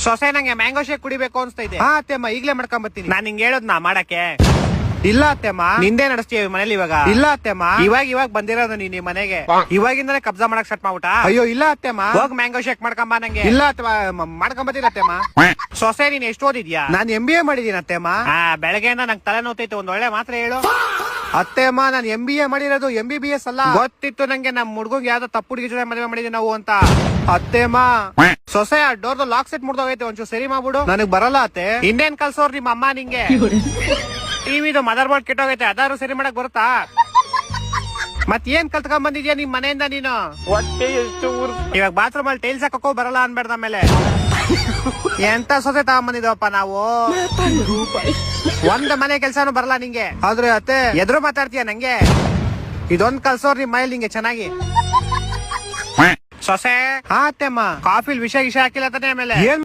ಸೊಸೆ ನಂಗೆ mango shake ಕುಡಿಬೇಕು ಅನ್ಸ್ತಾ ಇದೆ. ಹಾ ಅತ್ತೆಮ್ಮ ಈಗ್ಲೇ ಮಾಡ್ಕೊಂಡ್ ಬರ್ತೀನಿ. ನಾನ್ ನಿಂಗೆ ಹೇಳೋದ್ನಾ ಮಾಡಕ್ಕೆ? ಇಲ್ಲ ಅತ್ತೆಮ್ಮ. ನಿಂದೇ ನಡೆಸ್ತೀಯ ಮನೇಲಿ ಇವಾಗ? ಇಲ್ಲ ಅತ್ತೆಮ್ಮ. ಇವಾಗ ಬಂದಿರೋದು ನೀನ್ ಈ ಮನೆಗೆ, ಇವಾಗಿಂದಾನೆ ಕಬ್ಜಾ ಮಾಡಕ್ ಸ್ಟಾರ್ಟ್ ಮಾಡ್ಬಿಟ್ಟ? ಅಯ್ಯೋ ಇಲ್ಲ ಅತ್ತೆಮ್ಮ. ಹೋಗ್ ಮ್ಯಾಂಗೋ ಶೇಕ್ ಮಾಡ್ಕೊಂಬ ನಂಗೆ. ಇಲ್ಲ ಅತ್ತೆಮ್ಮ ಮಾಡ್ಕೊಂಡ್ ಬರ್ತೀನಿ ಅತ್ತೆಮ್ಮ. ಸೊಸೆ ನೀನ್ ಎಷ್ಟು ಓದಿದ್ಯಾ? ನಾನ್ MBA ಮಾಡಿದೀನಿ ಅತ್ತೆಮ್ಮ. ಬೆಳಗ್ಗೆಯಿಂದ ನಂಗೆ ತಲೆ ನೋತೈತೆ, ಒಂದ್ ಒಳ್ಳೆ ಮಾತ್ರ ಹೇಳು. ಅತ್ತೆಮ್ಮ ನಾನ್ MBA ಮಾಡಿರೋದು MBBS ಅಲ್ಲ. ಗೊತ್ತಿತ್ತು ನಂಗೆ ನಮ್ ಹುಡ್ಗಂಗ್ ಯಾವ್ದೋ ತಪ್ಪು ಹುಡುಗಿ ಜೊತೆ ಮದುವೆ ಮಾಡಿದೀವಿ ನಾವು ಅಂತ. ಅತ್ತೆಮ್ಮ ಸೊಸೆ ಡೋರ್ದು ಲಾಕ್ ಸೆಟ್ ಮುಡ್ದೋಗೈತೆ, ಒಂಚೂರು ಸರಿ ಮಾಡ್ಬಿಡು. ನನಗ್ ಬರಲ್ಲ ಅತ್ತೆ. ಇನ್ನೇನ್ ಕಲ್ಸೋರ್ ನಿಮ್ಮ ಅಮ್ಮ ನಿಂಗೆ? ಟಿವಿದು ಮದರ್ ಬೋರ್ಡ್ ಕೆಟ್ಟೋಗೈತೆ, ಅದಾರು ಸರಿ ಮಾಡಕ್ ಬರುತ್ತಾ? ಮತ್ ಏನ್ ಕಲ್ತ್ಕೊಂಡ್ ಬಂದಿದ್ಯಾ ನಿಮ್ ಮನೆಯಿಂದ ನೀನು? ಇವಾಗ ಬಾತ್ರೂಮ್ ಅಲ್ಲಿ ಟೈಲ್ಸ್ ಹಾಕೋ ಬರಲ್ಲ ಅನ್ಬೇಡ್ದ ಮೇಲೆ. ಎಂತ ಸೊಸೆ ತಗೊಂಬಂದಿದವಪ್ಪ ನಾವು. ಒಂದ್ ಮನೆ ಕೆಲ್ಸಾನು ಬರಲ್ಲ ನಿಂಗೆ. ಆದ್ರೆ ಅತ್ತೆ ಎದುರು ಮಾತಾಡ್ತೀಯ ನಂಗೆ? ಇದೊಂದ್ ಕಲ್ಸೋರ್ ನಿಮ್ ಮನೇಲಿ ನಿಂಗೆ ಚೆನ್ನಾಗಿ. ಸೊಸೆ ಹಾ ಅತ್ತೆಮ್ಮ. ಕಾಫಿಲ್ ವಿಷ ಗಿಷ ಹಾಕಿಲ್ಲ ತಾನೆ ಆಮೇಲೆ? ಏನ್